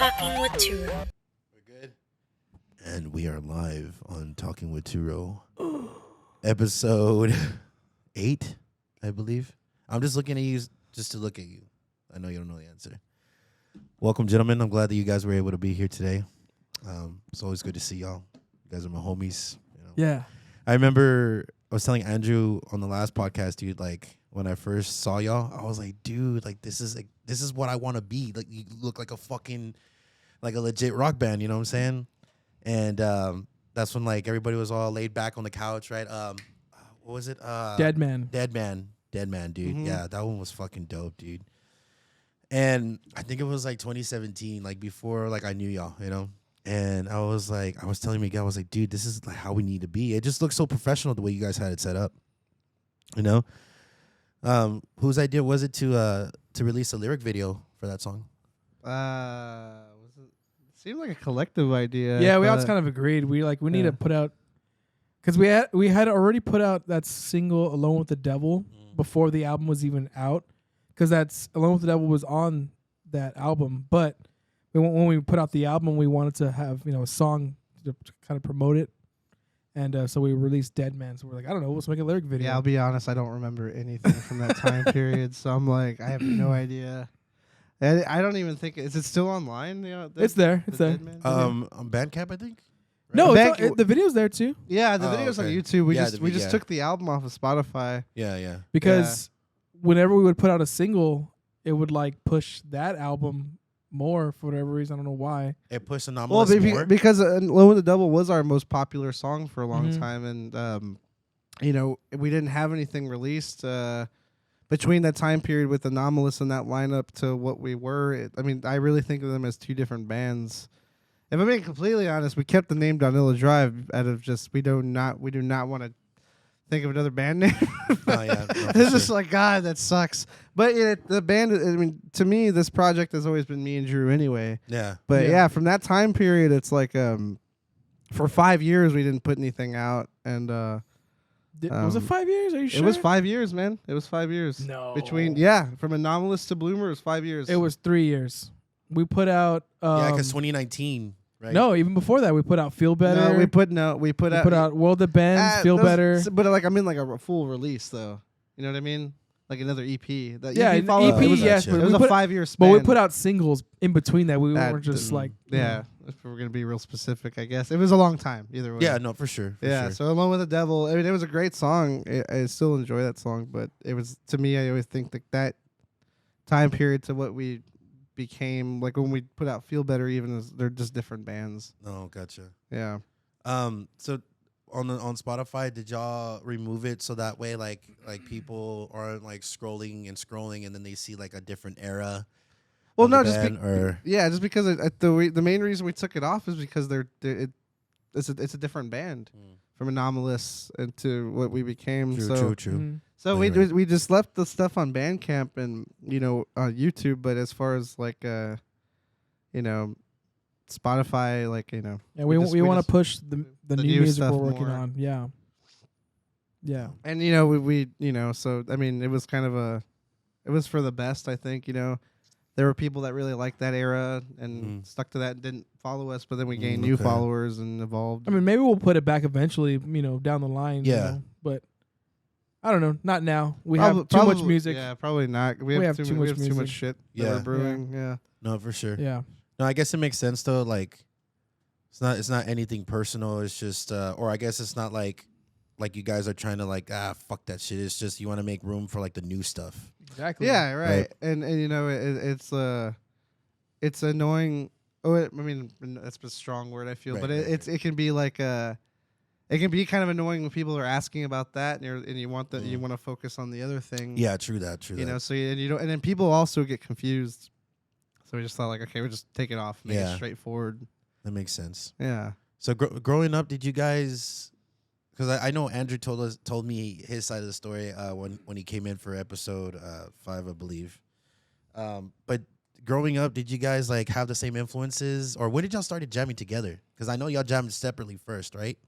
Talking with Turo. We're good. And we are live on Talking with Turo. Episode 8, I believe. I'm just looking at you just to look at you. I know you don't know the answer. Welcome, gentlemen. I'm glad that you guys were able to be here today. It's always good to see y'all. You guys are my homies. You know? Yeah. I remember I was telling Andrew on the last podcast, dude, like when I first saw y'all, I was like, dude, like this is what I want to be. Like you look like a legit rock band, you know what I'm saying? And that's when like everybody was all laid back on the couch, right? What was it? Deadman, dude. Mm-hmm. Yeah, that one was fucking dope, dude. And I think it was like 2017, like before like I knew y'all, you know? And I was telling Miguel, I was like, dude, this is like how we need to be. It just looks so professional the way you guys had it set up. You know? Whose idea was it to release a lyric video for that song? It seemed like a collective idea. Yeah, we all kind of agreed. We need to put out, because we had already put out that single "Alone with the Devil" before the album was even out, because that's "Alone with the Devil" was on that album. But when we put out the album, we wanted to have a song to kind of promote it, and so we released Deadman. So we're like, I don't know, let's make a lyric video. Yeah, I'll be honest, I don't remember anything from that time period, so I'm like, I have no idea. I don't even think is it still online? It's there. It's there. On Bandcamp, I think. Right? No, the video's there too. Yeah, the video's on YouTube. We just took the album off of Spotify. Yeah. Because whenever we would put out a single, it would like push that album more for whatever reason. I don't know why. It pushed Anomalous more? Because "Alone with the Devil" was our most popular song for a long time, and we didn't have anything released between that time period with Anomalous and that lineup to what we were. I really think of them as two different bands. If I'm being completely honest, we kept the name Donella Drive out of just we do not want to think of another band name. It's just like, God, that sucks. But the band, to me, this project has always been me and Drew anyway. Yeah. But from that time period, it's like for 5 years we didn't put anything out, and was it 5 years? Are you sure? It was 5 years, man. It was 5 years. No. From Anomalous to Bloomer, it was 5 years. It was 3 years. We put out because 2019. Right. No, even before that, we put out "Feel Better." No, we put out "World that Bends," "Feel Better." But like a full release though. You know what I mean? Like another EP. That EP. Yes, but it was a 5 year span. But we put out singles in between that. We weren't just like If we're gonna be real specific, I guess it was a long time. Either way. Yeah, no, for sure. So "Alone with the Devil." It was a great song. I still enjoy that song, but it was, to me, I always think that time period to what we became, like when we put out "Feel Better," even they're just different bands. Oh, gotcha. Yeah. So on Spotify, did y'all remove it so that way like people aren't like scrolling and then they see like a different era? Well, no, just because the main reason we took it off is because it's a different band from Anomalous into what we became. True. Mm-hmm. So we just left the stuff on Bandcamp and on YouTube, but as far as like Spotify, like we want to push the new music we're working on. Yeah. And we so it was kind of it was for the best, I think. There were people that really liked that era and stuck to that and didn't follow us, but then we gained new followers and evolved. Maybe we'll put it back eventually, down the line. Yeah. But I don't know. Not now. We have too much music. Yeah, probably not. We have too much shit that we're brewing. Yeah. No, for sure. Yeah. No, I guess it makes sense though. Like, it's not anything personal. It's just, or I guess it's not like you guys are trying to fuck that shit. It's just you want to make room for like the new stuff. Exactly. Yeah. Right. And it's annoying. Oh, that's a strong word, I feel, but it can be like it can be kind of annoying when people are asking about that, and you want you want to focus on the other thing. Yeah, true that. So and then people also get confused. So we just thought like, okay, we'll just take it off, make it straightforward. That makes sense. Yeah. So growing up, did you guys? Because I know Andrew told me his side of the story when he came in for episode 5, I believe. But growing up, did you guys like have the same influences, or when did y'all started jamming together? Because I know y'all jammed separately first, right?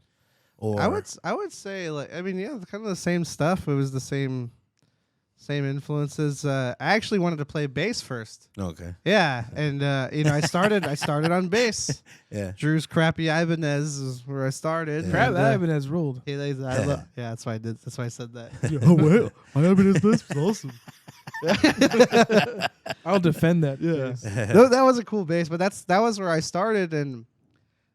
Or I would say kind of the same stuff. It was the same Same influences. I actually wanted to play bass first. Okay. Yeah, and I started on bass. Yeah. Drew's crappy Ibanez is where I started. Yeah. Crap, and, that Ibanez ruled. yeah, that's why I did. That's why I said that. Oh well, my Ibanez bass was awesome. I'll defend that. Yeah. bass. No, that was a cool bass, but that was where I started, and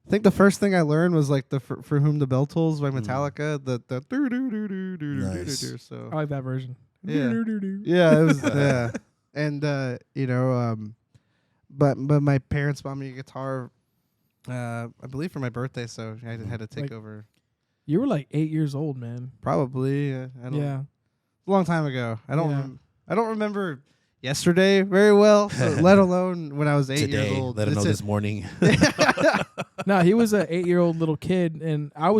I think the first thing I learned was like the For Whom the Bell Tolls by Metallica. The do do do do do Nice. do. So I like that version. Yeah. yeah, it was and but my parents bought me a guitar, I believe for my birthday, so I had to take Like- over. You were like 8 years old, man. Probably, I don't. Yeah. A long time ago. I don't. Yeah. I don't remember yesterday very well, let alone when I was 8 years Today, old. let him know It's this morning. No, he was an 8-year-old little kid, and I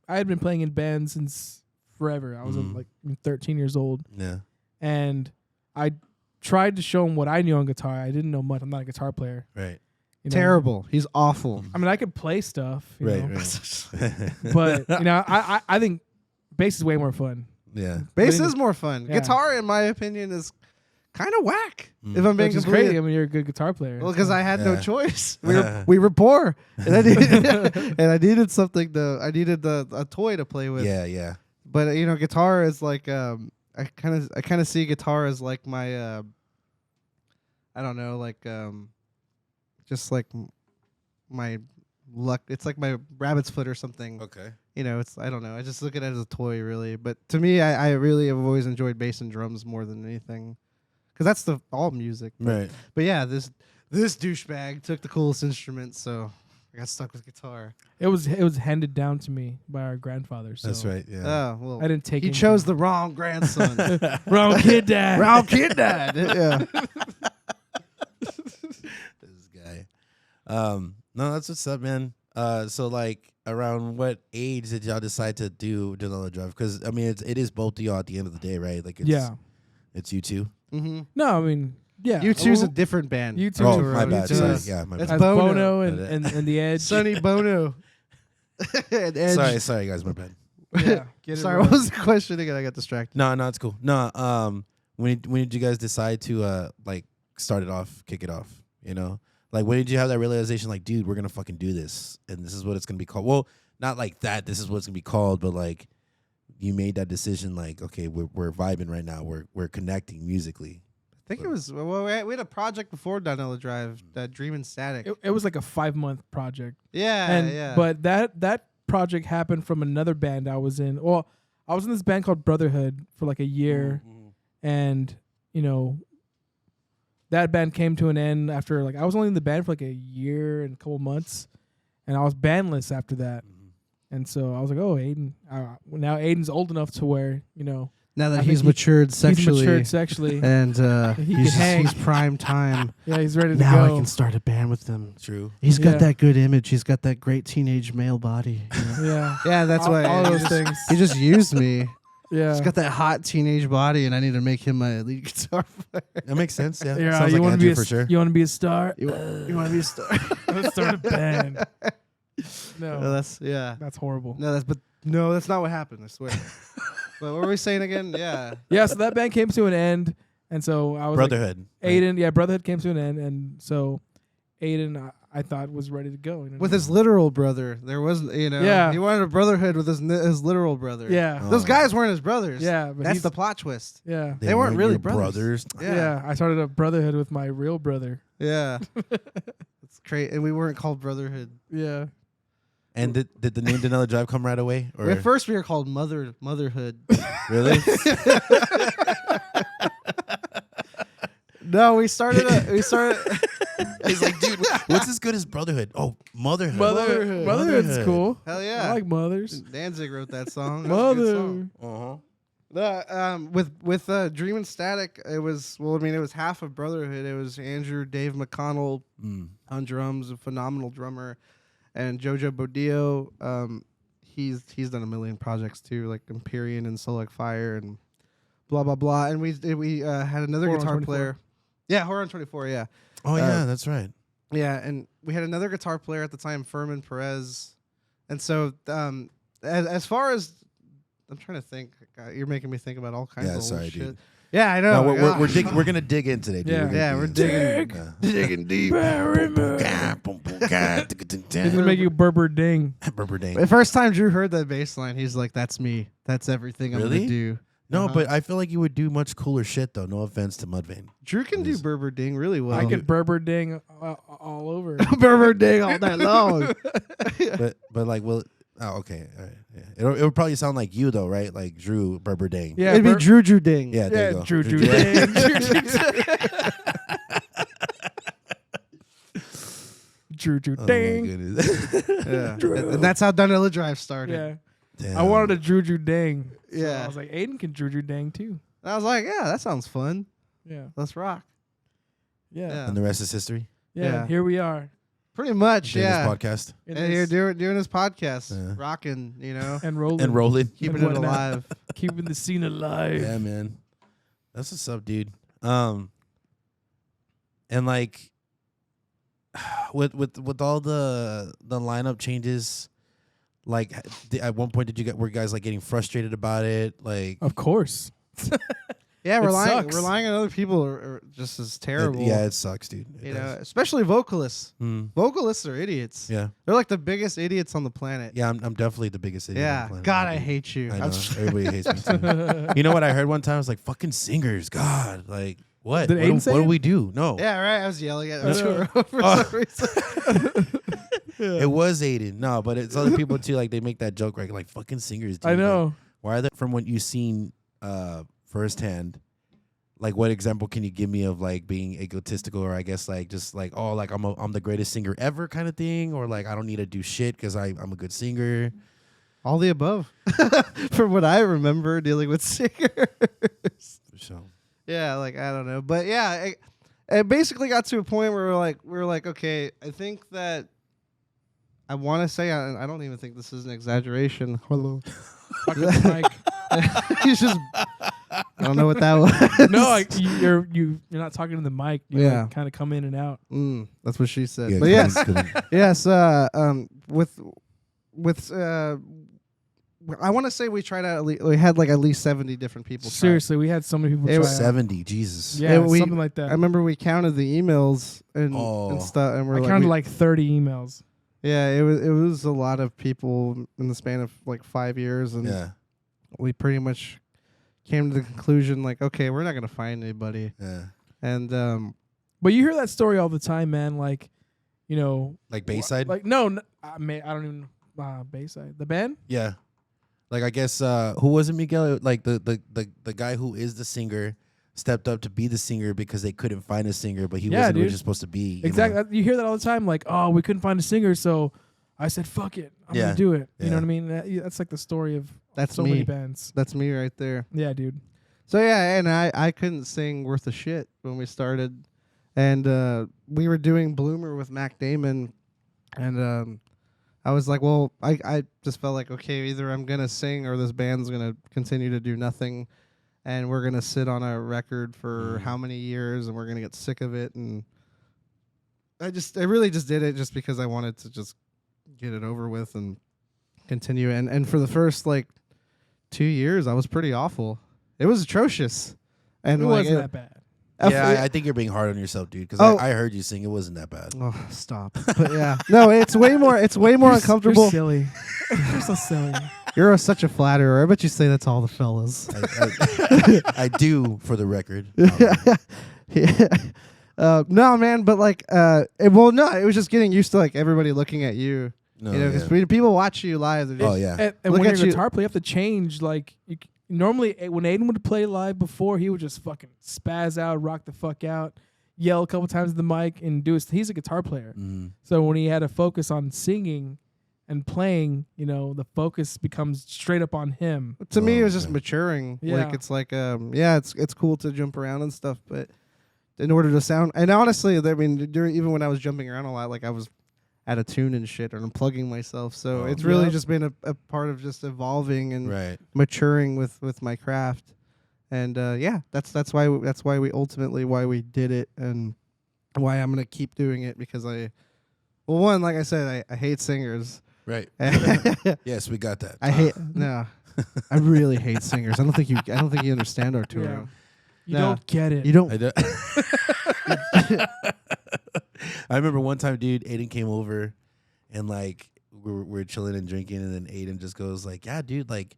had been playing in bands since forever. I was like 13 years old, Yeah. and I tried to show him what I knew on guitar. I didn't know much. I'm not a guitar player. Right. You know? Terrible. He's awful. I mean, I could play stuff, you Right. know, Right. but I think bass is way more fun. Yeah. Bass But is more fun. Yeah. Guitar, in my opinion, is kind of whack. If I'm being Which is completely crazy. I mean, you're a good guitar player. well, because I had no Yeah. choice. We were poor, and I needed something to. I needed a toy to play with. Yeah. Yeah. But guitar is like I kind of see guitar as like my I don't know, like just like my luck. It's like my rabbit's foot or something. Okay. It's I don't know. I just look at it as a toy, really. But to me, I really have always enjoyed bass and drums more than anything, because that's all music. Right. But yeah, this douchebag took the coolest instrument, so I got stuck with guitar. it was handed down to me by our grandfather. So That's right. Yeah. Oh well, I didn't take. he anything. chose the wrong grandson. wrong kid, dad. Wrong kid, dad. Yeah. This guy. No, that's what's up, man. So like, around what age did y'all decide to do Donella Drive? Because I mean, it is both of y'all at the end of the day, right? Like, it's you two. Mm-hmm. No, I mean, yeah. You two's a different band. You two. Oh, are- my you bad. two Sorry. is- Yeah, my That's bad. As Bono. Bono and the Edge. Sonny Bono. And Edge. Sorry, guys. My bad. Yeah, get it Sorry, right. what was the question again? I got distracted. No, it's cool. No, when did you guys decide to like start it off, kick it off? You know, like when did you have that realization? Like, dude, we're gonna fucking do this, and this is what it's gonna be called. Well, not like that. This is what it's gonna be called, but like you made that decision. Like, okay, we're vibing right now. We're connecting musically. I think it was, well, we had a project before Donella Drive, Dream and Static. It was like a 5-month project. Yeah. But that project happened from another band I was in. Well, I was in this band called Brotherhood for like a year, and that band came to an end after like I was only in the band for like a year and a couple months, and I was bandless after that. And so I was like, oh, Aiden. Now Aiden's old enough to where Now that I he's think matured sexually. he's matured sexually. And He can hang. he's prime time. Yeah, he's ready to Now I go. can start a band with him. True. He's got Yeah. that good image. He's got that great teenage male body. Yeah, Yeah, that's why. all he those just- things. He just used me. Yeah, He's got that hot teenage body, and I need to make him my lead guitar player. That makes sense. Yeah. Yeah, Sounds you like want to Andrew be for sure. You want to be a star? You want to be a star? Let's start a band. No, No, that's horrible. No, that's not what happened. I swear. But what were we saying again? Yeah. Yeah, so that band came to an end, and so I was Brotherhood. like, Aiden. Yeah, Brotherhood came to an end, and so Aiden, I thought was ready to go. With his literal brother, there wasn't. Yeah. He wanted a brotherhood with his literal brother. Yeah, Oh. Those guys weren't his brothers. yeah, but That's he's- the plot twist. yeah. They weren't really your brothers. Yeah. I started a Brotherhood with my real brother. Yeah. It's great, and we weren't called Brotherhood. Yeah, And did the name Donella Drive come right away? Or At first, we were called Motherhood. really? No, we started. He's like, dude, what's as good as Brotherhood? Oh, Motherhood. Motherhood's cool. Hell yeah! I like mothers. Danzig wrote that song. That was a good Mother. song. Uh-huh. With Dream and Static, it was it was half of Brotherhood. It was Andrew Dave McConnell on drums, a phenomenal drummer, and Jojo Bodillo. He's done a million projects too, like Empyrean and Soul Like Fire and blah blah blah. And we had another Horror on guitar 24. player. Yeah, Horror on 24. Yeah, Oh yeah, that's right. yeah, and we had another guitar player at the time, Furman Perez. And so as far as I'm trying to think. God, you're making me think about all kinds of sorry, old shit. dude. Yeah, I know. No, we're gonna dig in today, dude. Yeah. We're digging deep. It's gonna make you Berber ding. Berber dang. The first time Drew heard that bass line, he's like, "That's me. That's everything I'm Really? gonna do." No, but I feel like you would do much cooler shit though. No offense to Mudvayne. Drew can do Berber ding really well. I could Berber ding all over. Berber ding all night long. but like, well, okay, all right. Yeah. It would probably sound like you though, right? Like Drew Berber dang. Yeah, It'd be Drew ding. Yeah, there you go. Drew ding. Drew Oh my ding. goodness. Yeah, and that's how Donella Drive started. Yeah. Damn. I wanted a Drew ding. So Yeah. I was like, Aiden can Drew ding too. And I was like, "Yeah, that sounds fun. Yeah. Let's rock." Yeah. Yeah. And the rest is history. Yeah. Here we are. Pretty much, Doing yeah. This podcast In And you're this- doing this podcast, Yeah. rocking, and rolling. and rolling. keeping And it whatnot. alive. Keeping the scene alive. Yeah, man. That's what's up, dude. And like with all the lineup changes, like at one point were you guys like getting frustrated about it? Like Of course. Yeah, It relying sucks. on other people are just as terrible. it sucks, dude. It you does. know, especially vocalists. Mm. Vocalists are idiots. Yeah. They're like the biggest idiots on the planet. Yeah, I'm definitely the biggest idiot on the Yeah. planet, God, I dude. hate you. I know. I'm Everybody hates me too. You know what I heard one time? I was like, fucking singers. God, like, what? Did Aiden say what do it? we do? No. Yeah, right. I was yelling at I her know. for some reason. It was Aiden. No, but it's other people too. Like, they make that joke, right? Like, fucking singers, dude. I Like, know. why are they, from what you've seen firsthand, like, what example can you give me of, like, being egotistical, or I guess, like, just, like, oh, like, I'm the greatest singer ever kind of thing, or, like, I don't need to do shit because I'm a good singer? All the above. From what I remember dealing with singers. So, Yeah, like, I don't know. But yeah, it basically got to a point where we were like, okay, I think that I want to say, I don't even think this is an exaggeration. Hello. Fuck with the mic. He's just, I don't know what that was. No, like you're not talking to the mic. You Yeah. kind of come in and out. That's what she said. yeah, But yes, yes. with I want to say we tried out. We had like at least 70 different people. try. Seriously, we had so many people It try was out. 70, Jesus. Yeah, we- something like that. I remember we counted the emails and Oh. stuff, and we're I like, counted like 30 emails. yeah, it was a lot of people in the span of like 5 years, and Yeah, we pretty much came to the conclusion like, okay, we're not gonna find anybody, yeah. and But you hear that story all the time, man. Like, you know, Like Bayside? Like no, I don't even Bayside. The band? Yeah. Like, I guess, who was it, Miguel? Like, the guy who is the singer stepped up to be the singer because they couldn't find a singer, but he Yeah, wasn't dude. really supposed to be. Exactly. You hear that all the time. Like, oh, we couldn't find a singer, so I said, fuck it, I'm Yeah. gonna do it. You Yeah. know what I mean? That's like the story of that's so me. many bands. That's me right there. Yeah, dude. So yeah, and I couldn't sing worth a shit when we started, and we were doing Bloomer with Mac Damon, and I was like, well, I just felt like, okay, either I'm gonna sing or this band's gonna continue to do nothing, and we're gonna sit on a record for how many years, and we're gonna get sick of it, and I really just did it just because I wanted to just get it over with and continue, and for the first like 2 years, I was pretty awful. It was atrocious, and It like, wasn't that bad. Yeah, I think you're being hard on yourself, dude, because Oh. I heard you sing. It wasn't that bad. Oh, stop! But yeah, no, it's way more uncomfortable. You're silly. You're so silly. You're such a flatterer. I bet you say that to all the fellas. I do, for the record. Yeah. No, man, but like, no, it was just getting used to like everybody looking at you. No, You know, because yeah. people watch you live. They're just, Oh, yeah. And Look when at you're a you. guitar player, you have to change. Like normally, when Aiden would play live before, he would just fucking spaz out, rock the fuck out, yell a couple times at the mic, and do his. He's a guitar player, Mhm. so when he had to focus on singing and playing, you know, the focus becomes straight up on him. To me, it was Oh, just okay. maturing. Yeah. Like it's like, it's cool to jump around and stuff, but in order to sound, and honestly, I mean, even when I was jumping around a lot, like I was out of tune and shit, or unplugging myself. So Oh. it's really Yep. just been a part of just evolving and Right. maturing with my craft. And that's why we ultimately why we did it, and why I'm gonna keep doing it, because Right. like I said, I hate singers. Yes, we got that. I hate no. I really hate singers. I don't think you understand Arturo. Yeah. You No. don't get it. You don't. I, don't I remember one time, dude, Aiden came over and like we're chilling and drinking, and then Aiden just goes like, yeah, dude, like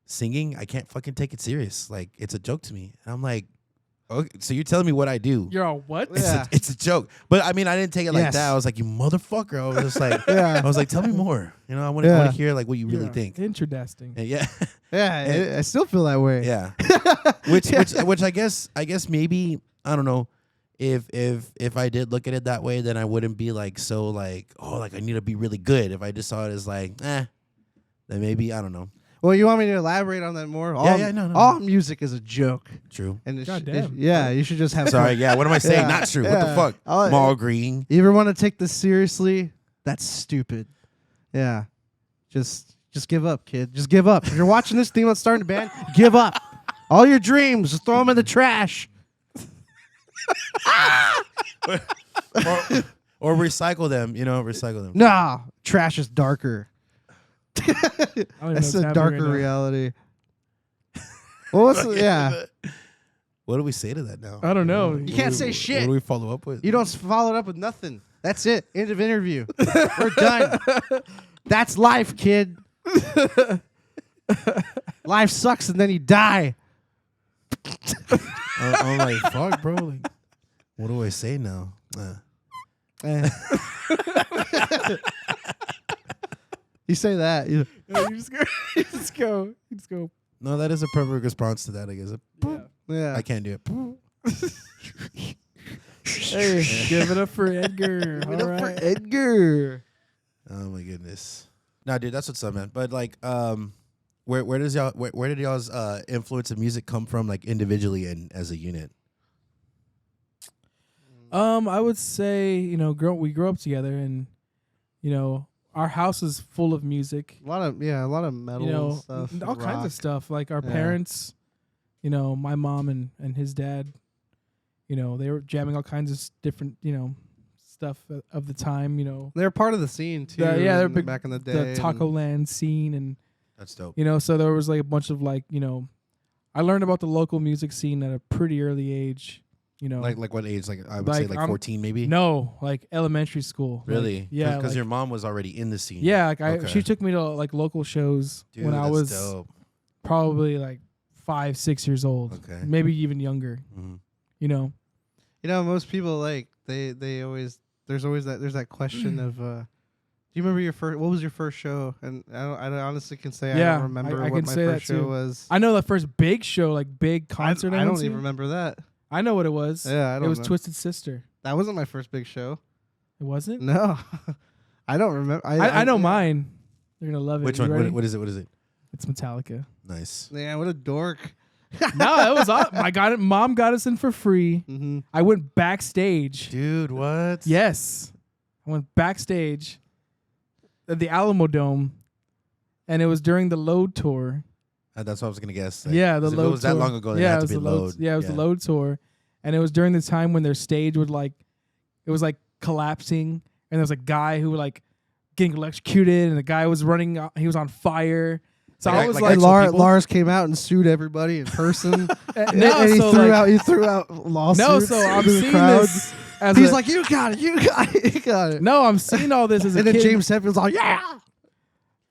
singing, I can't fucking take it serious. Like it's a joke to me. And I'm like, okay, so you're telling me what I do? You're all what? Yeah. It's a joke. But I mean, I didn't take it like Yes. that. I was like, you motherfucker. I was just like, Yeah. I was like, tell me more. You know, I want to hear like what you really Yeah. think. Interesting. And yeah. Yeah, I still feel that way. Yeah. which I guess maybe, I don't know, if I did look at it that way, then I wouldn't be like so like, oh, like I need to be really good. If I just saw it as like, then maybe, I don't know. Well, you want me to elaborate on that more? No. All music is a joke. True. And Goddamn. you should just have. Sorry, yeah. What am I saying? Yeah, Not true. What yeah. the fuck? I'm all agreeing. You ever want to take this seriously? That's stupid. Yeah. Just give up, kid. Just give up. If you're watching this theme that's starting to band, give up. All your dreams, just throw them in the trash. Or recycle them, recycle them. Nah, trash is darker. I don't even know That's what's a happening darker right now. reality. Well, what's yeah. What do we say to that now? I don't know. You can't say What shit. do we follow up with? You don't follow it up with nothing. That's it. End of interview. We're done. That's life, kid. Life sucks and then you die. I'm like, fuck, bro. Like, what do I say now? You say that. You just go. You just go. You just go. No, that is a perfect response to that, I guess. Yeah. Yeah. I can't do it. Hey, give it up for Edgar. Give it All up right. for Edgar. Oh my goodness. Nah, dude, that's what's up, man. But like, where did y'all's influence of music come from, like individually and as a unit? I would say, we grew up together, and our house is full of music. A lot of metal stuff. All kinds of stuff. Like our Yeah. parents, my mom and his dad, they were jamming all kinds of different, stuff of the time. They're part of the scene too. They're big back in the day. The Taco Land scene, and That's dope. so there was like a bunch of like, I learned about the local music scene at a pretty early age. Like what age? Like I would say Like, like 14 maybe? No, like elementary school. Really? Like, yeah. Because like- your mom was already in the scene. Yeah, like Okay. she took me to like local shows Dude, when I that's was dope. probably like 5-6 years old. Okay. Maybe even younger. Mhm. Most people like they always there's that question of do you remember what was your first show? And I honestly can say I Yeah, don't remember I what can my say that first show too. was. I know the first big show, like big concert. I went don't to. even remember that. I know what it was. Yeah, I don't It was know. Twisted Sister. That wasn't my first big show. It wasn't. No. I don't remember. I know mine. You're gonna love it. Which You one? ready? What is it? What is it? It's Metallica. Nice. Yeah, what a dork. No, it was. I got it. Mom got us in for free. Mm-hmm. I went backstage. Dude, what? Yes, I went backstage at the Alamo Dome, and it was during the Load tour. That's what I was gonna guess. Like, Yeah, the 'cause if Load it was that tour. long ago, then Yeah, it it had was to be the Load. Yeah, it was the Load tour, and it was during the time when their stage would like, it was like collapsing, and there was a guy who like getting electrocuted, and the guy was running. He was on fire. So Like- I was like like, actual people? Lars came out and sued everybody in person. and no, he so threw like- he threw out lawsuits. no. So I'm to the seeing crowd. this as He's a- like, you got it, you got it, you got it. no, I'm seeing all this as a And then kid. James Hetfield's like, yeah.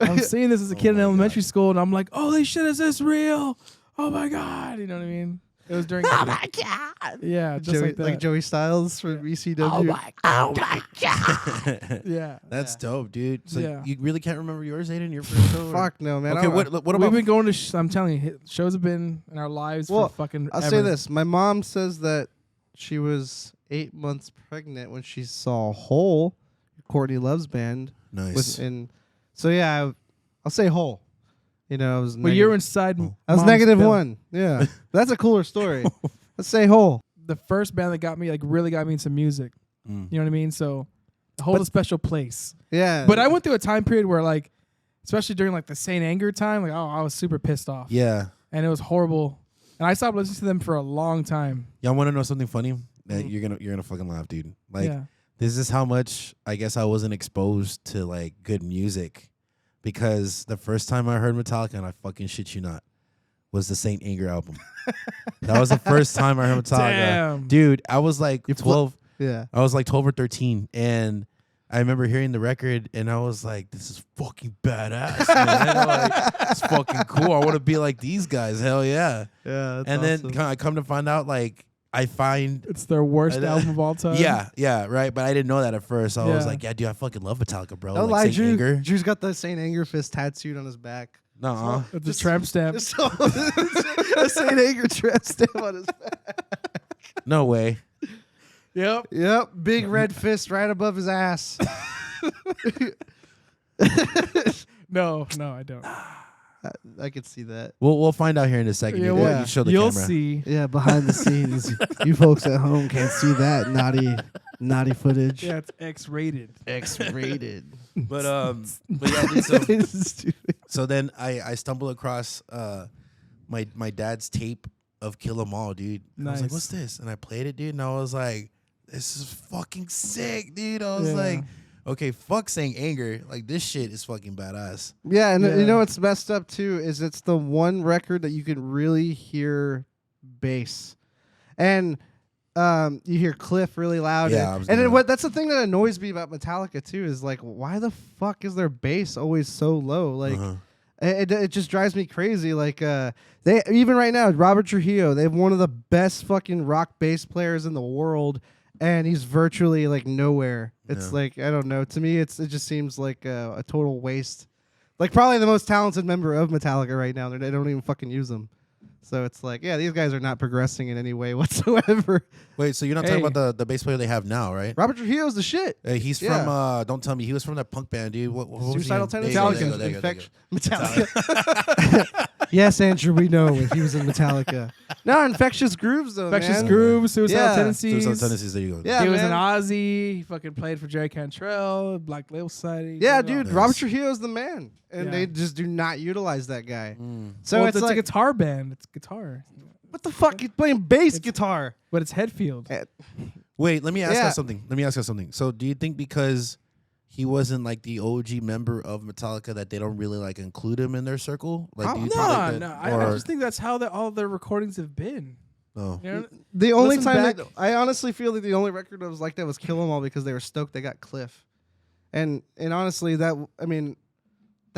I'm seeing this as a Oh kid in my elementary school, and I'm like, holy shit, is this real? Oh my god, you know what I mean? It was during. Oh my god. Yeah, just Joey, like that. Joey Styles from ECW. oh my god. Yeah. That's dope, dude. So Yeah. you really can't remember yours, Aiden? Your first show? or- Fuck no, man. Okay, what We've about? been going to. I'm telling you, shows have been in our lives Well, for fucking. I'll say this. My mom says that she was 8 months pregnant when she saw Hole, Courtney Love's band. Nice. So yeah, I'll say Hole. I was. But you're inside. I was Mom's belly. -1. Yeah, that's a cooler story. Let's say Hole. The first band that got me, like, really got me into music. Mm. You know what I mean? So, hold a special place. Yeah, But I went through a time period where, like, especially during like the Saint Anger time, like, I was super pissed off. Yeah. And it was horrible. And I stopped listening to them for a long time. Y'all want to know something funny? That you're gonna fucking laugh, dude. Like, yeah. this is how much I guess I wasn't exposed to like good music, because the first time I heard Metallica, and I fucking shit you not, was the Saint Anger album. That was the first time I heard Metallica. Damn. Dude, I was like 12. Yeah. I was like 12 or 13, and I remember hearing the record, and I was like, "This is fucking badass, man! Like, it's fucking cool. I want to be like these guys. Hell yeah!" Yeah. And awesome. then I come to find out, like, I find It's their worst album of all time. yeah, right. But I didn't know that at first. So I was Yeah. like, "Yeah, dude, I fucking love Metallica, bro." Don't like, lie, Saint Drew. Anger. Drew's got the Saint Anger fist tattooed on his back. Nuh-uh. It's a tramp stamp. A Saint Anger tramp stamp on his back. No way. Yep. Yep. Big red fist right above his ass. No, I don't. I could see that. We'll find out here in a second. Yeah, dude. well, You show the You'll camera. see. Yeah, behind the scenes. You folks at home can't see that naughty footage. Yeah, it's X-rated. X-rated. But yeah, dude, so, Stupid. so then I stumbled across my dad's tape of Kill 'Em All, dude. And I was like, Nice. "What's this?" And I played it, dude, and I was like, "This is fucking sick, dude." I was Yeah. like, "Okay, fuck Saying Anger. Like, this shit is fucking badass." Yeah, and Yeah. you know what's messed up too is it's the one record that you can really hear bass, and you hear Cliff really loud. Yeah, I was and gonna- what that's the thing that annoys me about Metallica too is like, why the fuck is their bass always so low? Like, Uh-huh. it just drives me crazy. Like, they even right now, Robert Trujillo, they have one of the best fucking rock bass players in the world, and he's virtually like nowhere. It's Yeah. like, I don't know. To me, it just seems like a total waste. Like probably the most talented member of Metallica right now. They don't even fucking use them. So it's like, yeah, these guys are not progressing in any way whatsoever. Wait, so you're not talking about the bass player they have now, right? Robert Trujillo's the shit. He's Yeah. from don't tell me, he was from that punk band, dude. What was he Suicidal in? Tendencies. There you go, there you go, there you Infection. Metallica. Yes, Andrew, we know he was in Metallica. No, Infectious Grooves though, Infectious man. Grooves, Suicidal Yeah. go. Tendencies. Suicidal Tendencies, there you go. Yeah, he was man. an Ozzy. He fucking played for Jerry Cantrell, Black Label Society. Yeah, did it all. dude, Nice. Robert Trujillo's the man, and Yeah. they just do not utilize that guy. Mm. So Well, it's it's like, a guitar band. It's guitar, what the fuck? He's playing bass guitar. but it's Hetfield. Wait, let me ask Yeah. you something. So do you think because he wasn't like the OG member of Metallica that they don't really like include him in their circle? Like, do you think like that, No. I just think that's how all their recordings have been. no. You know? The only Listen time back- I honestly feel that the only record that was like that was Kill 'Em All because they were stoked they got Cliff, and honestly that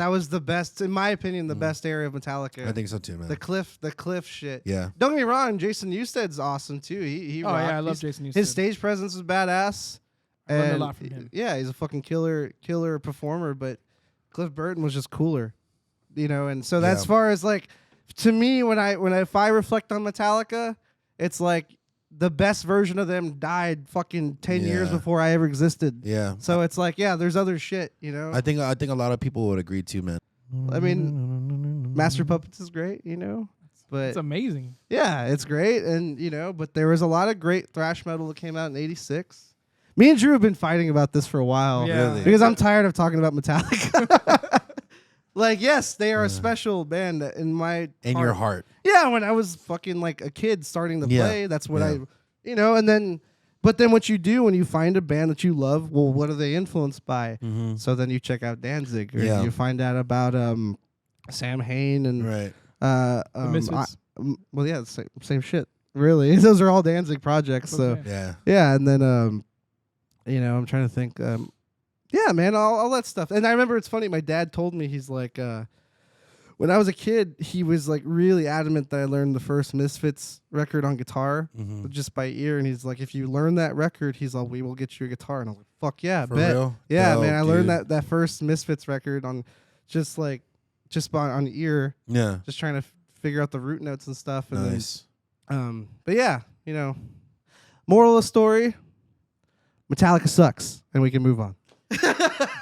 was the best, in my opinion, the best area of Metallica. I think so too, man. the Cliff shit. Yeah. Don't get me wrong, Jason Newsted's awesome too. He Oh rocked. yeah, I love He's- Jason Newsted. His stage presence was badass. I learned a And lot from him. Yeah, he's a fucking killer performer, but Cliff Burton was just cooler. You know, and so that's Yeah. as far as like, to me, if I reflect on Metallica, it's like the best version of them died fucking 10 years Yeah. before I ever existed. Yeah. So it's like, yeah, there's other shit, you know. I think a lot of people would agree too, man. I mean, Master Puppets is great, you know, but It's amazing. yeah, it's great, and you know, but there was a lot of great thrash metal that came out in '86. Me and Drew have been fighting about this for a while, Yeah. Really? because I'm tired of talking about Metallica. Like, yes, they are a special band in my In your heart. Yeah, when I was fucking like a kid starting to Yeah. play, that's what Yeah. you know, and then. But then what you do when you find a band that you love, well, what are they influenced by? Mm-hmm. So then you check out Danzig, or Yeah. you find out about Sam Hain and Right. The Misfits. well, yeah, same shit. Really, those are all Danzig projects. So Okay. Yeah. yeah, and then you know, I'm trying to think. Yeah, man, all that stuff. And I remember it's funny. My dad told me, he's like, when I was a kid, he was like really adamant that I learned the first Misfits record on guitar, Mm-hmm. just by ear. And he's like, if you learn that record, he's like, we will get you a guitar. And I'm like, fuck yeah, For bet. real? Yeah, Dope, man, I learned dude. that first Misfits record on just on ear, Yeah. just trying to figure out the root notes and stuff. And Nice. then, but yeah, you know, moral of the story: Metallica sucks, and we can move on.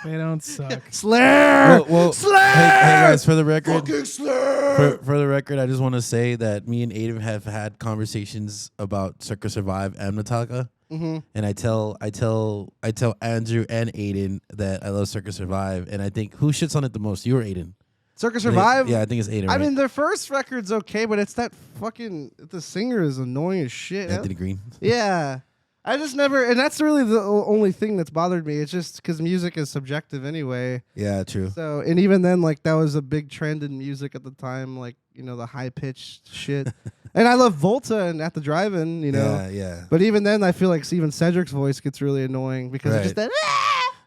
They don't suck. Slayer, Well, Slayer, hey guys, for the record, fucking Slayer. for the record, I just want to say that me and Aiden have had conversations about Circus Survive and Metallica, Mm-hmm. and I tell Andrew and Aiden that I love Circus Survive, and I think who shits on it the most? You or Aiden? Circus Survive. Yeah, I think it's Aiden. I Right? mean, their first record's okay, but it's that fucking the singer is annoying as shit. Anthony Green. Yeah, I just never, and that's really the only thing that's bothered me. It's just because music is subjective anyway. Yeah, true. So, and even then, like that was a big trend in music at the time, like the high pitched shit. And I love Volta and At the Drive-In, Yeah, yeah. But even then, I feel like Steven Cedric's voice gets really annoying because it's just that.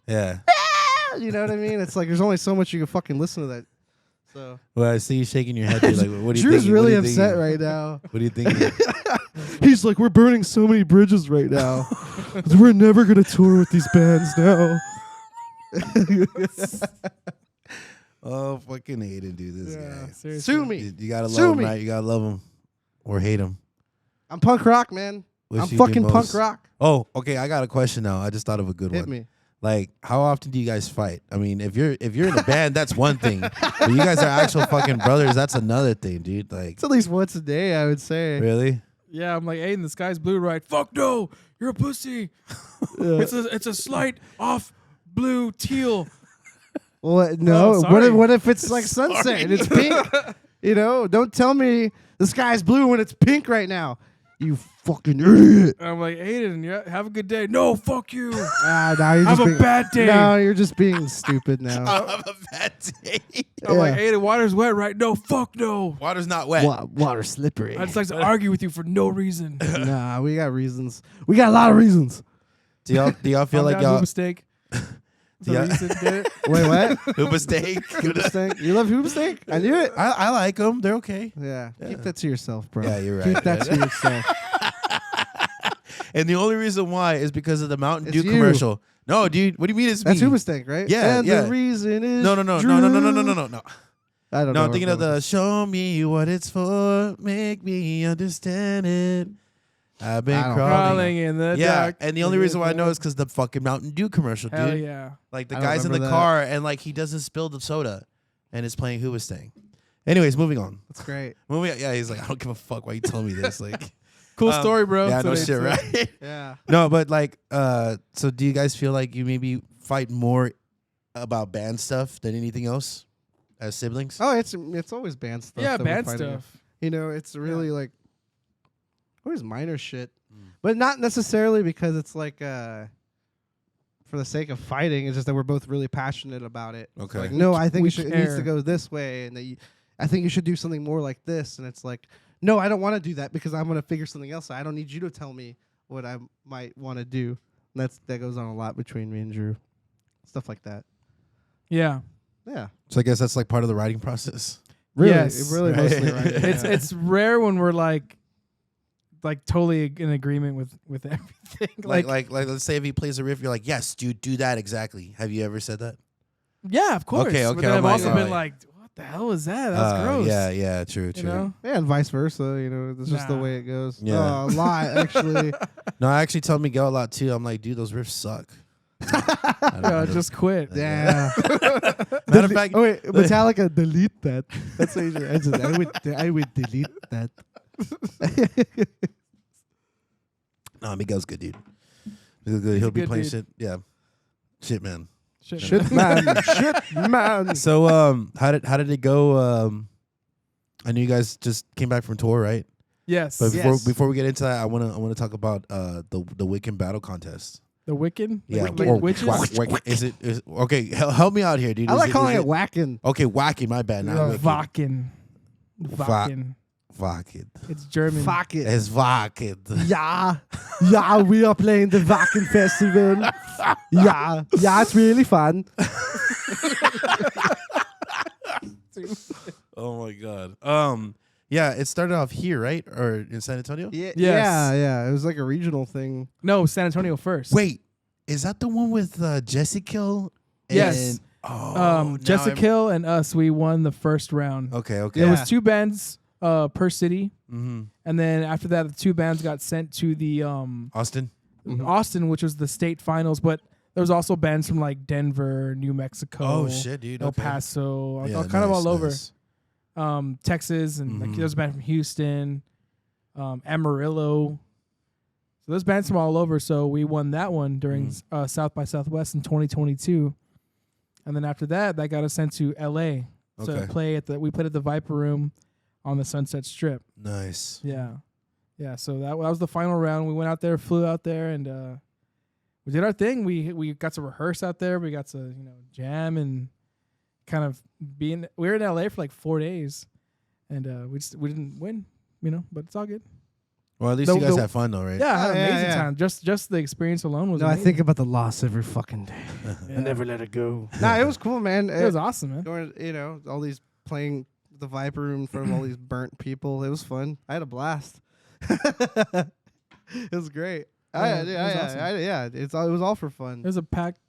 Yeah. You know what I mean? It's like there's only so much you can fucking listen to that. So. Well, I see you shaking your head. Dude. Like, what do you Drew's think? really upset right now. What do you think? He's like, we're burning so many bridges right now. We're never gonna tour with these bands now. Oh, fucking Aiden, dude. This guy. Seriously. Sue me. You gotta Sue love him, me. right? You gotta love him or hate him. I'm punk rock, man. Which I'm you do fucking punk most? rock. Oh, okay. I got a question now. I just thought of a good Hit one. me. Like, how often do you guys fight? I mean, if you're in a band, that's one thing. But you guys are actual fucking brothers. That's another thing, dude. Like, It's at least once a day, I would say. really? Yeah, I'm like, Aiden, the sky's blue, right? Fuck no, you're a pussy. It's a slight off blue teal. Well, no. Oh, sorry. What if it's like sunset and it's pink? Don't tell me the sky's blue when it's pink right now. You fucking idiot. And I'm like, Aiden, have a good day. No, fuck you. Now you're Have just a being, bad day. No, you're just being stupid now. I'll have a bad day. I'm like, Yeah. Aiden, water's wet, right? No, fuck no. Water's not wet. Water slippery. I just like to argue with you for no reason. Nah, we got reasons. We got a lot of reasons. Do y'all feel like Calm down, y'all mistake. Yeah. Wait, what? Hoopa steak? Hoobastank? You love Hoobastank? I knew it. I like them. They're okay. Yeah. Keep that to yourself, bro. Yeah, you're right. Keep that to yourself. And the only reason why is because of the Mountain It's Dew you. commercial. No, dude. What do you mean it's That's me? Hoobastank, right? Yeah, And yeah. the reason is No. Drew. I don't know. No, I'm thinking of the "Show me what it's for, make me understand it." I've been I don't- Crawling in the Yeah, dark. and the only reason why I know is because the fucking Mountain Dew commercial, dude. Hell yeah. Like the I don't guy's in the remember that. car and like he doesn't spill the soda, and it's playing Hoobastank. Anyways, moving on. That's great. Yeah, he's like, I don't give a fuck why you telling me this. Like, Cool story, bro. yeah, So no they shit, say. right? Yeah. No, but like, so do you guys feel like you maybe fight more about band stuff than anything else as siblings? Oh, it's always band stuff. Yeah, that we're band fighting stuff. It's really like always minor shit, but not necessarily because it's like for the sake of fighting. It's just that we're both really passionate about it. Okay. Like, no, I think We it needs to care. go this way, and I think you should do something more like this. And it's like, no, I don't want to do that because I'm gonna figure something else out. I don't need you to tell me what I might want to do. And that goes on a lot between me and Drew, stuff like that. Yeah. Yeah, So I guess that's like part of the writing process. really, Yes. really Right. mostly right. It's rare when we're like totally in agreement with everything. Like let's say if he plays a riff, you're like, yes, dude, do that exactly. Have you ever said that? yeah, of course. Okay, But then oh I've my also God. been like, what the hell is that? That's gross. Yeah, true. You know? Yeah, and vice versa. That's just the Nah. way it goes. Yeah. A lot, actually. No, I actually tell Miguel a lot too. I'm like, dude, those riffs suck. I don't Yeah, know. just quit. Yeah. Matter of fact, Oh wait, Metallica, delete that. That's what you should. I would delete that. no, Miguel's good, dude. Miguel's good. He'll a be good playing dude. shit. Yeah, shit, man. Shit, man. Shit, man. So, how did it go? I know you guys just came back from tour, right? Yes. But Yes. before we get into that, I wanna talk about the Wacken battle contest. The Wiccan? Yeah, Or witches? Is okay? Help me out here, dude. I Is like calling is it whacking. Okay, Wacken. My bad. Not Wacken. Wacken. Wacken. It's German. Fuck it. It's Wacken. Yeah, we are playing the Wacken Festival. Yeah, it's really fun. Oh my god. Yeah, it started off here, right, or in San Antonio? Yeah, Yes. yeah. It was like a regional thing. No, San Antonio first. Wait, is that the one with Jesse Kill? Yes. Oh, Jessica Kill and us, we won the first round. Okay. There Yeah. was 2 bands per city. Mm-hmm. And then after that, the 2 bands got sent to the Austin. Austin, which was the state finals. But there was also bands from like Denver, New Mexico. Oh shit, dude. El Okay. Paso, Yeah, kind of all over. nice. Texas, and like Mhm. there's a band from Houston, Amarillo. So there's bands from all over. So we won that one during South by Southwest in 2022, and then after that, that got us sent to LA to Okay. play we played at the Viper Room on the Sunset Strip. Nice. Yeah, Yeah, so that was the final round. We went out there, flew out there, and we did our thing. We got to rehearse out there. We got to jam and kind of we were in LA for like 4 days, and we didn't win, but it's all good. Well, at least you guys had fun though, right? Yeah, I had an amazing time. Just the experience alone was amazing. I think about the loss every fucking day. Yeah. I never let it go. Nah, it was cool, man. It was awesome, man. Going, all these playing the Viper Room in front of all these burnt people. It was fun. I had a blast. It was great. It was all for fun. It was a packed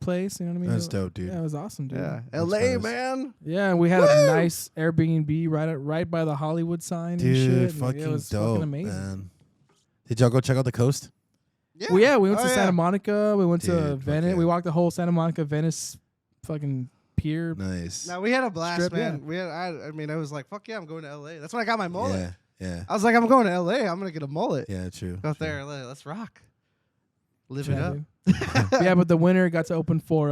place, you know what I mean? That's dope, dude. Yeah, it was awesome, dude. Yeah, LA, man. Yeah, and we had a nice Airbnb right by the Hollywood sign. Dude, and shit. fucking it was dope, fucking amazing. Man. Did y'all go check out the coast? Yeah, we went to Santa Monica. We went to Dude, Venice. We walked the whole Santa Monica Venice fucking pier. Nice. Now we had a blast, Strip, man. I was like, fuck yeah, I'm going to LA. That's when I got my mullet. Yeah. I was like, I'm going to LA. I'm gonna get a mullet. Yeah, true. Go out there, let's rock. Live it up. Yeah, but the winner got to open for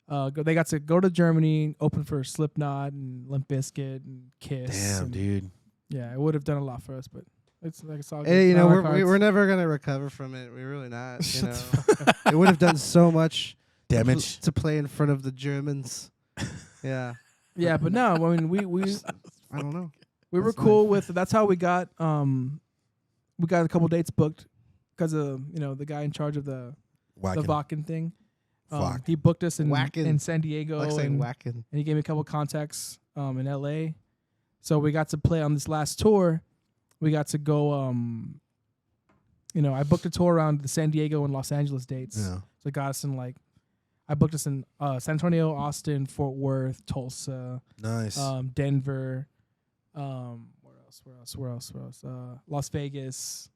they got to go to Germany, open for Slipknot and Limp Bizkit and Kiss. Damn, dude. Yeah, it would have done a lot for us, but it's like it's all good. Hey, we're never gonna recover from it. We're really not. It would have done so much damage to play in front of the Germans. Yeah. Yeah, but no, I mean we I don't know. We were cool with. That's how we got a couple dates booked because of the guy in charge of the Wacken thing. He booked us in San Diego and Wacken. And he gave me a couple contacts in LA. So we got to play on this last tour. We got to go. I booked a tour around the San Diego and Los Angeles dates. Yeah. So it got us in I booked us in San Antonio, Austin, Fort Worth, Tulsa, nice, Denver. Where else? Las Vegas.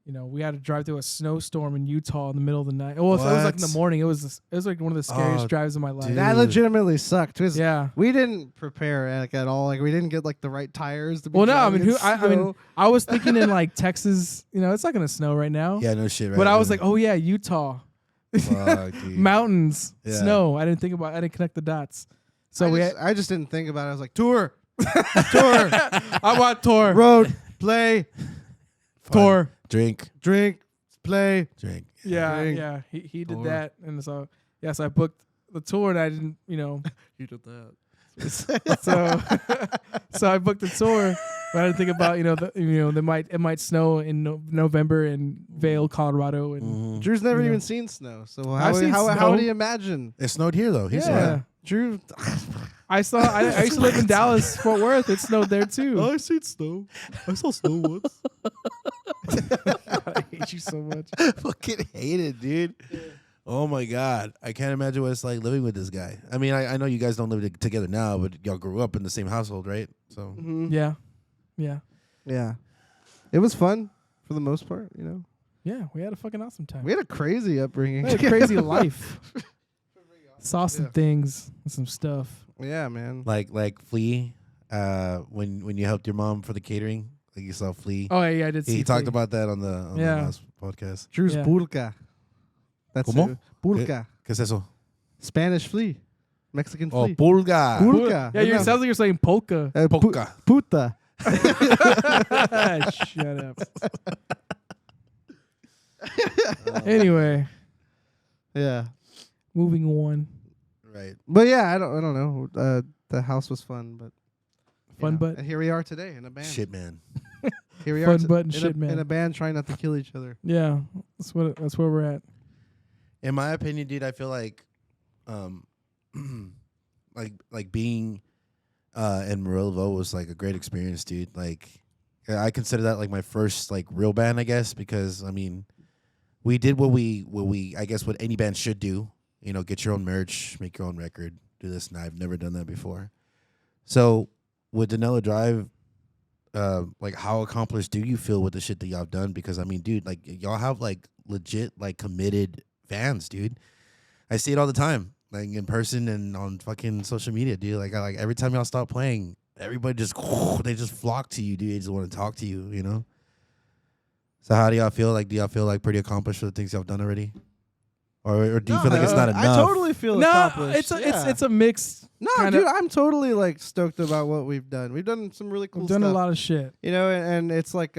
We had to drive through a snowstorm in Utah in the middle of the night. Well, it was like in the morning. It was like one of the scariest drives of my life. Dude. That legitimately sucked. Yeah, we didn't prepare at all. Like we didn't get the right tires. To be I was thinking in Texas. It's not gonna snow right now. Yeah, no shit. Right. But I was like, oh yeah, Utah, fuck, dude. Mountains, snow. I didn't connect the dots. So I just didn't think about it. I was like, tour. I want tour. Road, play, tour, drink, play, drink. Yeah, yeah. He did that, and so I booked the tour, and I didn't, You did that. So I booked the tour, but I didn't think about it might snow in November in Vail, Colorado, and Drew's never even seen snow. So how do you imagine? It snowed here though. Drew. I used to live in Dallas, Fort Worth. It snowed there too. I seen snow. I saw snow once. I hate you so much. Fucking hate it, dude. Yeah. Oh my god, I can't imagine what it's like living with this guy. I mean, I know you guys don't live together now, but y'all grew up in the same household, right? So yeah. It was fun for the most part, Yeah, we had a fucking awesome time. We had a crazy upbringing. We had a crazy life. Saw some things and some stuff. Yeah, man. Like Flea, when you helped your mom for the catering, like you saw Flea. Oh yeah, I did. He talked about that on the last podcast. Drew's pulca. That's pulca. ¿Qué es eso? Spanish flea, Mexican flea. Oh, pulga. Pulga. Yeah, it sounds like you're saying polka. Polka. Puta. Shut up. Anyway. Yeah. Moving on. Right. But yeah, I don't know. The house was fun, but but and here we are today in a band. Shit, man. Here we fun are but and shit, man. In a band trying not to kill each other. Yeah, that's where we're at. In my opinion, dude, I feel like like being in Morello was like a great experience, dude. Like I consider that like my first like real band, I guess, because I mean we did what we I guess what any band should do. Get your own merch, make your own record, do this, and I've never done that before. So with Donella Drive, like how accomplished do you feel with the shit that y'all have done? Because I mean, dude, like y'all have like legit like committed fans, dude. I see it all the time, like in person and on fucking social media, dude. Like every time y'all stop playing, everybody just they just flock to you, dude. They just want to talk to you, So how do y'all feel? Like, do y'all feel like pretty accomplished for the things y'all have done already? Or do you feel like it's not enough? I totally feel accomplished. It's a mix. No, dude, I'm totally like stoked about what we've done. We've done some really cool stuff. We've done a lot of shit. And it's like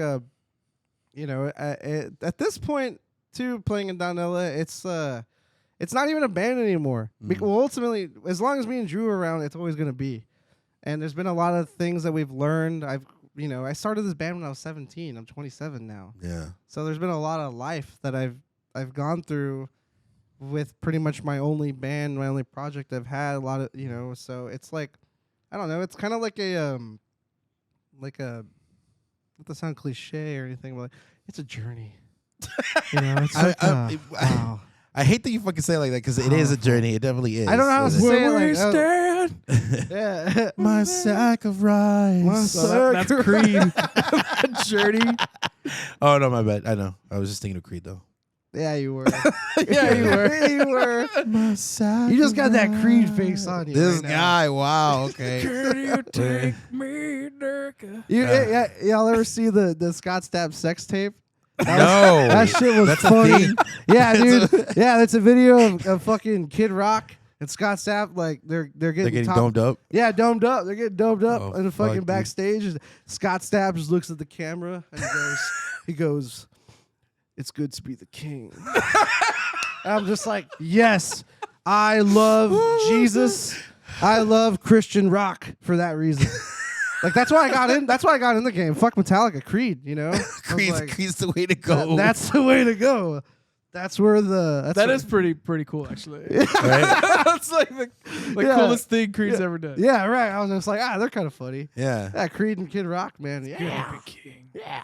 at this point too, playing in Donella, it's not even a band anymore. Well, ultimately, as long as me and Drew are around, it's always gonna be. And there's been a lot of things that we've learned. I started this band when I was 17. I'm 27 now. Yeah. So there's been a lot of life that I've gone through with pretty much my only band, my only project I've had. A lot of so it's like, I don't know. It's kind of like not to sound cliche or anything, but it's a journey. It's like, wow. I hate that you fucking say it like that because it is a journey. It definitely is. I don't know how to say it. We Like, stand. yeah. My sack of rice. That's Creed. Journey. Oh no, my bad. I know. I was just thinking of Creed though. Yeah, you were. Yeah, you were. Yeah, you were. My sack. You just of got that rice. Creed face on you. This right now. guy. Wow. Okay. Can you take me, Durka? Y'all ever see the Scott Stapp sex tape? No. That shit was That's a funny. thing? Yeah, dude. Yeah, that's a video of fucking Kid Rock and Scott Stapp. Like they're getting domed up. Yeah, domed up. They're getting domed up Oh, in the fucking fuck, backstage. And Scott Stapp just looks at the camera and he goes, "It's good to be the king." And I'm just like, yes, I love Jesus. I love Christian rock for that reason. Like that's why I got in. That's why I got in the game. Fuck Metallica, Creed. Creed's the way to go. That's the way to go. That's where the. That is pretty cool, actually. right? That's like the coolest thing Creed's ever done. Yeah, right. I was just like, they're kind of funny. Yeah. Yeah, Creed and Kid Rock, man. Yeah, King. yeah.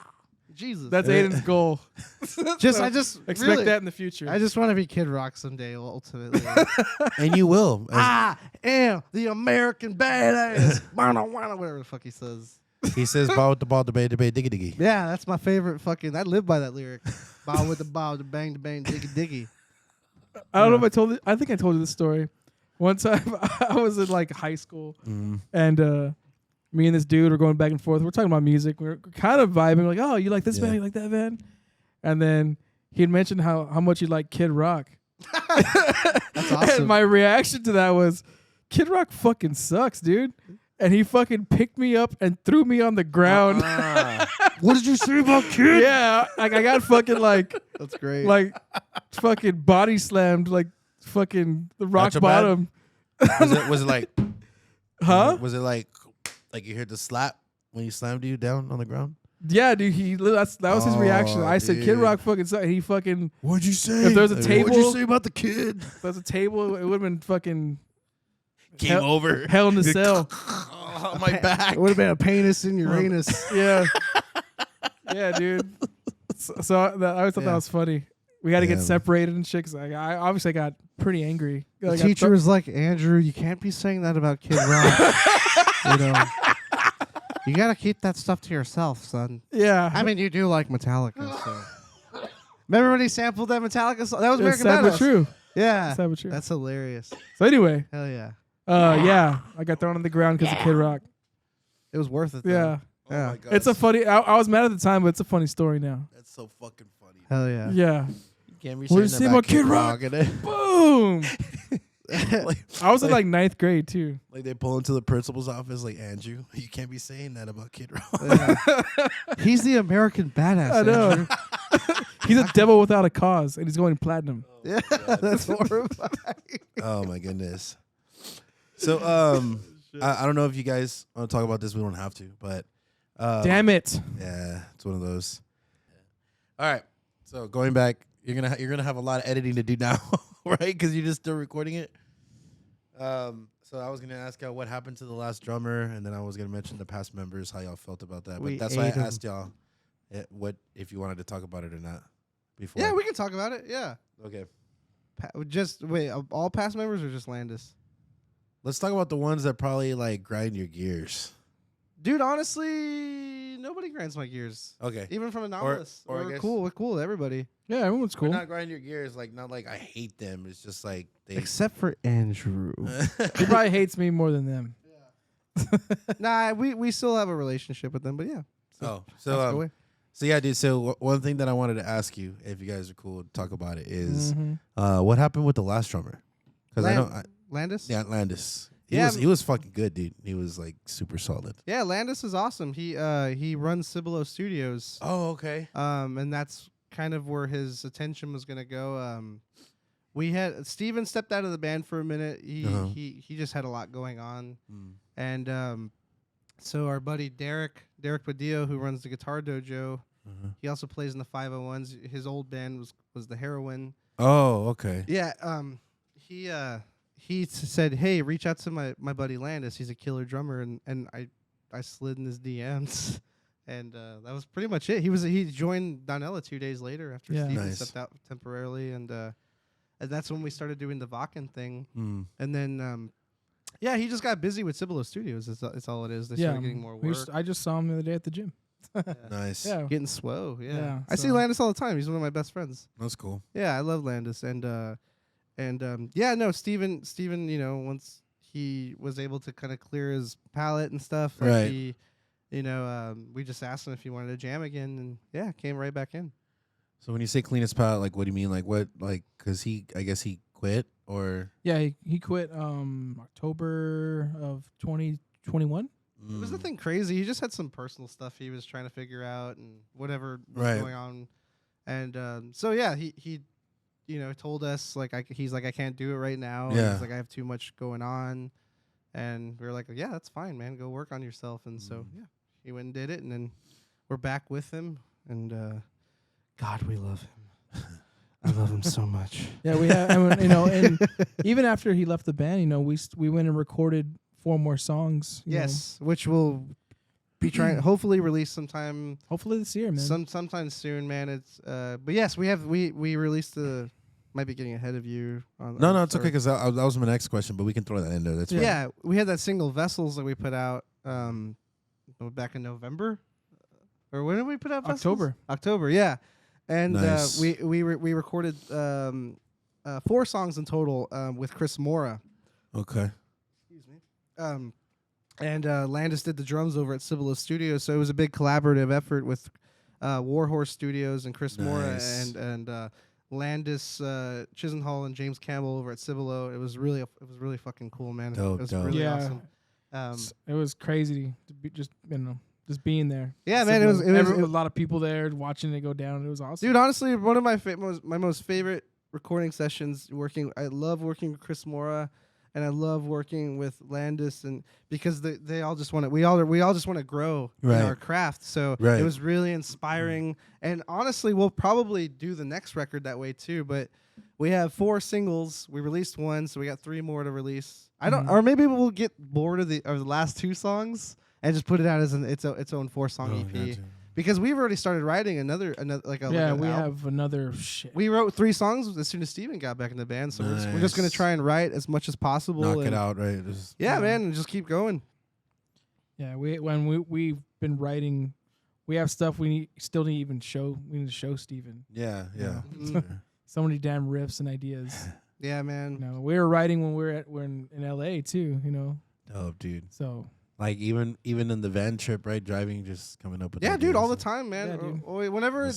Jesus. That's Aiden's goal. I just expect really, that in the future. I just want to be Kid Rock someday, ultimately. And you will. I am the American badass. Whatever the fuck he says. He says, "Ball with the ball, debate, diggy diggy." Yeah, that's my favorite fucking. I live by that lyric. Ball with the ball, the bang, diggy diggy. I don't know if I told you. I think I told you this story. One time I was in like high school, and me and this dude were going back and forth. We're talking about music. We're kind of vibing. We're like, oh, you like this band? You like that band? And then he had mentioned how much you like Kid Rock. That's awesome. And my reaction to that was, Kid Rock fucking sucks, dude. And he fucking picked me up and threw me on the ground. What did you say about Kid? Yeah, like I got fucking like That's great. like fucking body slammed, like fucking the rock Nacho bad? bottom. Was it like? Huh? Was it like you heard the slap when he slammed you down on the ground? Yeah, dude. That was his reaction. I said, "Kid dude. Rock fucking sucks." And he fucking. What'd you say? If there's a table, What'd you say about the kid? If there's a table, it would have been fucking Game over. hell in the cell. Oh, my back. It would have been a penis in Uranus. Yeah, yeah, dude. So I always thought that was funny. We had to get separated and shit. Cause I obviously got pretty angry. The teacher was like, "Andrew, you can't be saying that about Kid Rock. You gotta keep that stuff to yourself, son." Yeah. I mean, you do like Metallica, so. Remember when he sampled that Metallica song? That was American sad Badass. but true. Yeah, Sad but true. that's hilarious. So anyway, Hell yeah, yeah, I got thrown on the ground because of Kid Rock. it was worth it. Though. Yeah. Oh Yeah. my God. It's a funny. I was mad at the time, but it's a funny story now. That's so fucking funny. Hell yeah. Yeah. You can't be What did you saying say that about Kid Rock. Boom. like, I was in like 9th grade too. like they pull into the principal's office like, "Andrew, you can't be saying that about Kid Rock." Yeah. He's the American badass. I know. Andrew. He's a devil without a cause, and he's going platinum. Yeah, that's horrifying. Oh my goodness. So I don't know if you guys want to talk about this. We don't have to, but Damn it. yeah, it's one of those. All right. So going back, you're gonna have a lot of editing to do now, right? Because you're just still recording it. So I was gonna ask y'all what happened to the last drummer, and then I was gonna mention the past members, how y'all felt about that. We But that's why I ate 'em. asked y'all what if you wanted to talk about it or not. Before. Yeah, we can talk about it. Yeah. Okay. Just wait. All past members or just Landis? Let's talk about the ones that probably like grind your gears. Dude, honestly, nobody grinds my gears. Okay. Even from Anomalous. or I We're guess- cool. We're cool with everybody. Yeah, everyone's Cool. cool. Not grind your gears, like not like I hate them. It's just like they. Except for Andrew. He probably hates me more than them. Nah, we still have a relationship with them, but yeah. Oh, That's the way. so yeah, dude. So one thing that I wanted to ask you, if you guys are cool to talk about it, is Mhm. what happened with the last drummer? Because I know, Landis? yeah, Landis. He was fucking good, dude. He was like super solid. Yeah, Landis is awesome. He runs Cibolo Studios. Oh, okay. And that's kind of where his attention was gonna go. We had Steven stepped out of the band for a minute. He just had a lot going on. And so our buddy Derek Badillo, who runs the Guitar Dojo, he also plays in the 501s. His old band was the Heroin. Oh, okay. Yeah. He said, "Hey, reach out to my buddy Landis. He's a killer drummer." And I slid in his DMs, and that was pretty much it. He joined Donella 2 days later after Steven stepped out temporarily, and that's when we started doing the Wacken thing. And then he just got busy with Cibolo Studios. It's all it is. They started getting more work. I just saw him the other day at the gym. Nice. Yeah. Getting swole. Yeah. I so see Landis all the time. He's one of my best friends. That's cool. Yeah, I love Landis. Steven, once he was able to kind of clear his palate and stuff, like we just asked him if he wanted to jam again, and came right back in. So when you say clean his palate, like, what do you mean? Like, what, like, because I guess he quit, or? Yeah, he quit October of 2021. It was nothing crazy. He just had some personal stuff he was trying to figure out, and whatever was going on. And he told us he's like, I can't do it right now. Yeah. He's like, I have too much going on. And we were like, yeah, that's fine, man. Go work on yourself. And so he went and did it, and then we're back with him. And God, we love him. I love him so much. Yeah, we have. And even after he left the band, we went and recorded 4 more songs. Yes, which we'll be trying hopefully release sometime. Hopefully this year, man. Sometime soon, man. It's but yes, we released the. Might be getting ahead of you. No, it's okay, because that was my next question, but we can throw that in there. That's fine. We had that single Vessels that we put out back in November, or when did we put out Vessels? October, yeah. And nice. We recorded 4 songs in total with Chris Mora. Okay. Excuse me. And Landis did the drums over at Cibolo Studios, so it was a big collaborative effort with Warhorse Studios and Chris Mora and Landis Chisenhall and James Campbell over at Cibolo. It was really fucking cool, man. Dope, it was really awesome. It was crazy to be just being there. Yeah, man. It was a lot of people there watching it go down. It was awesome, dude. Honestly, one of my most favorite recording sessions. I love working with Chris Mora, and I love working with Landis, and because they all just want to. We all just want to grow in our craft. So it was really inspiring. And honestly, we'll probably do the next record that way too. But we have 4 singles. We released 1, so we got 3 more to release. Or maybe we'll get bored of the last 2 songs and just put it out as its own 4-song EP. Gotcha. Because we've already started writing another we have another shit. We wrote 3 songs as soon as Steven got back in the band, so we're just gonna try and write as much as possible. Knock it out, right? Man, and just keep going. Yeah, we've been writing. We have stuff still need to even show. We need to show Steven. Yeah. So many damn riffs and ideas. Yeah, man. We were writing when we're in LA too. Oh, dude. So. Like even in the van trip, right? Driving, just coming up with ideas. Dude, all the time, man. Yeah, whenever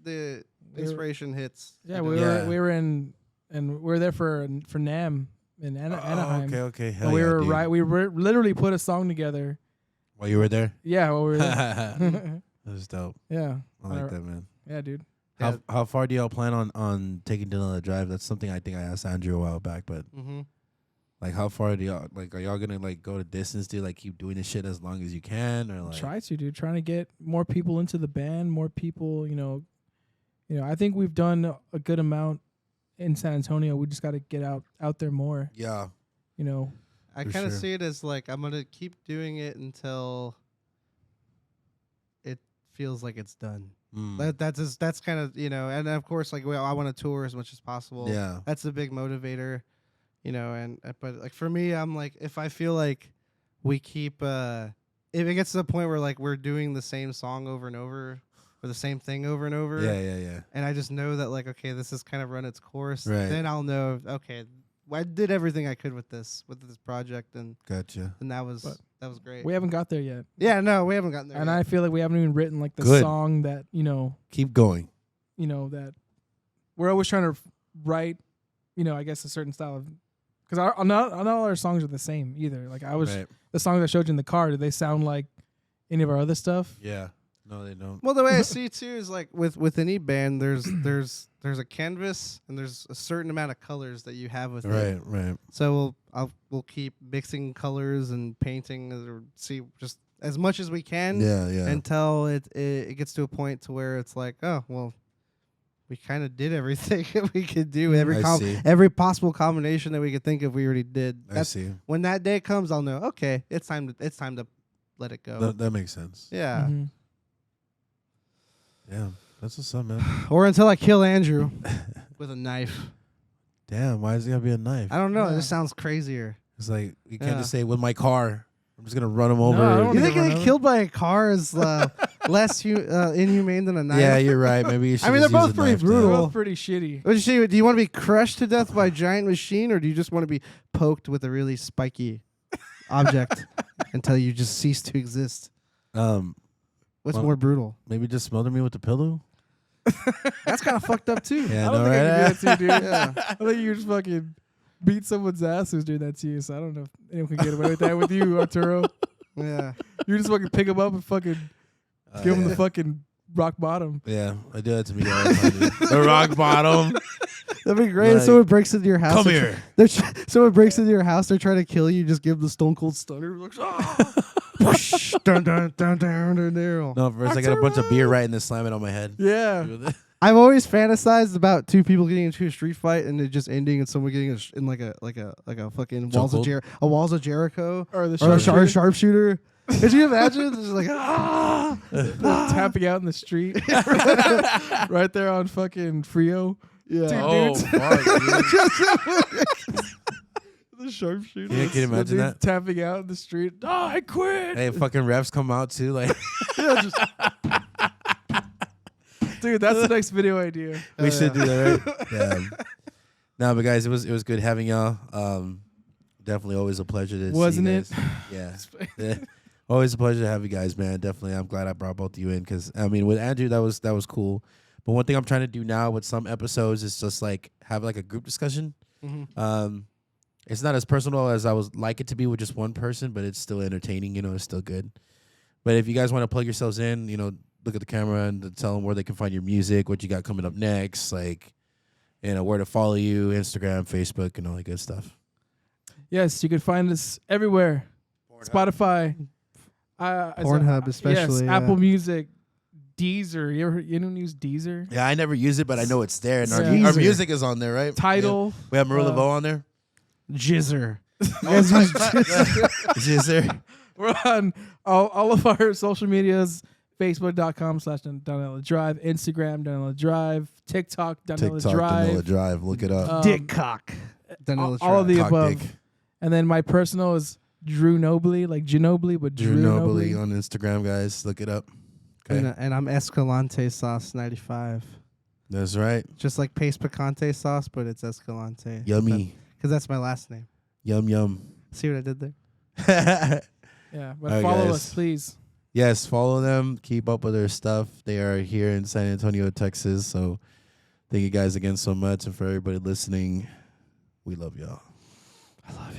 the inspiration hits. Yeah, we were in, and we were there for NAMM in Anaheim. Okay. Hell we yeah, were dude. We literally put a song together. While you were there? Yeah, while we were there. That was dope. Yeah, I like that, man. Yeah, dude. How far do y'all plan on taking Donella Drive? That's something I think I asked Andrew a while back, but. Like, how far do y'all, are y'all gonna go to distance, to keep doing this shit as long as you can, or try to, dude, trying to get more people into the band, more people, I think we've done a good amount in San Antonio. We just got to get out there more. Yeah. I kind of see it as I'm gonna keep doing it until it feels like it's done. That's kind of, and of course, I want to tour as much as possible. Yeah. That's a big motivator. But for me, I'm if I feel like we keep if it gets to the point where we're doing the same song over and over or the same thing over and over, yeah, and I just know that okay, this has kind of run its course, right. Then I'll know, okay, I did everything I could with this project, and gotcha, and that was great. We haven't got there yet. Yeah, no, we haven't gotten there. And yet. I feel like we haven't even written the song that keep going. That we're always trying to write, I guess a certain style of Because not all our songs are the same either. Like Right. the songs I showed you in the car, do they sound like any of our other stuff? Yeah. No, they don't. Well, the way I see it too is like with any band, there's a canvas and there's a certain amount of colors that you have with it. Right. So we'll keep mixing colors and painting or see just as much as we can. Yeah. Until it gets to a point to where it's like, oh well, we kind of did everything we could do. Every possible combination that we could think of, we already did. I see. When that day comes, I'll know. Okay, it's time to let it go. That makes sense. Yeah. Mm-hmm. Yeah. That's what's up, man. Or until I kill Andrew with a knife. Damn. Why is it gotta be a knife? I don't know. Yeah. It just sounds crazier. It's like you can't just say with my car. I'm just gonna run him over. I don't You think think run getting over. killed by a car is less inhumane than a knife? Yeah, you're right. Maybe you should. I mean, just they're use both a pretty knife brutal. They're then. both pretty shitty. What do you want to be crushed to death by a giant machine, or do you just want to be poked with a really spiky object until you just cease to exist? What's well, more brutal? Maybe just smother me with the pillow. That's kind of fucked up too. Yeah, I don't no, think I right? can do that to you, dude. Yeah. I think you just fucking beat someone's ass who's doing that to you. So I don't know if anyone can get away with that with you, Arturo. Yeah. You just fucking pick him up and fucking give him the fucking rock bottom. Yeah, I do that to me all the time. Dude. The rock bottom. That'd be great. If Like, someone breaks into your house. Come here. Someone breaks into your house. They're trying to kill you. Just give them the stone cold stunner. Like, whoosh, dun, dun, dun, dun, dun, dun. No, first I got a bunch of beer right and then slam it on my head. Yeah. I've always fantasized about two people getting into a street fight and it just ending and someone getting in like a fucking walls of Jericho Or the or a sharpshooter. sharpshooter. Could you imagine? Just like Tapping out in the street. Right there on fucking Frio. yeah. Dude, Oh, dudes. fuck, dude. The sharpshooter. Yeah, can you The imagine dude that? Tapping out in the street. Oh, I quit. Hey, fucking refs come out too. Like, Dude, that's the next video idea. we should do that, right? Yeah. No, but guys, it was good having y'all. Definitely always a pleasure to Wasn't see you it? guys. Yeah. Yeah. Always a pleasure to have you guys, man. Definitely, I'm glad I brought both of you in because I mean, with Andrew, that was cool. But one thing I'm trying to do now with some episodes is just like have like a group discussion. Mhm. It's not as personal as I would like it to be with just one person, but it's still entertaining. You know, it's still good. But if you guys want to plug yourselves in, you know, look at the camera and tell them where they can find your music, what you got coming up next, like, you know, where to follow you, Instagram, Facebook, and all that good stuff. Yes, you can find us everywhere. Spotify. Pornhub especially. Yes, yeah. Apple Music, Deezer. You anyone use Deezer? Yeah, I never use it, but I know it's there, and Yeah. our music is on there, right? Tidal. Yeah. We have Marie Laveau on there. Jizzer. Is there? We're on all of our social medias. Facebook.com/Donella Drive, Instagram Donella Drive, TikTok Donella TikTok, Drive, Donella Drive. Look it up. Dick cock. all of the Cock above. dick. And then my personal is Drew Nobly, like Ginobili, but Drew Nobly on Instagram, guys. Look it up. Okay. And I'm Escalante sauce 95. That's right. Just like paste picante sauce, but it's Escalante. Yummy. Because that's my last name. Yum, yum. See what I did there? Yeah, but All right, follow guys. us, please. Yes, follow them. Keep up with their stuff. They are here in San Antonio, Texas. So thank you guys again so much. And for everybody listening, we love y'all. I love you.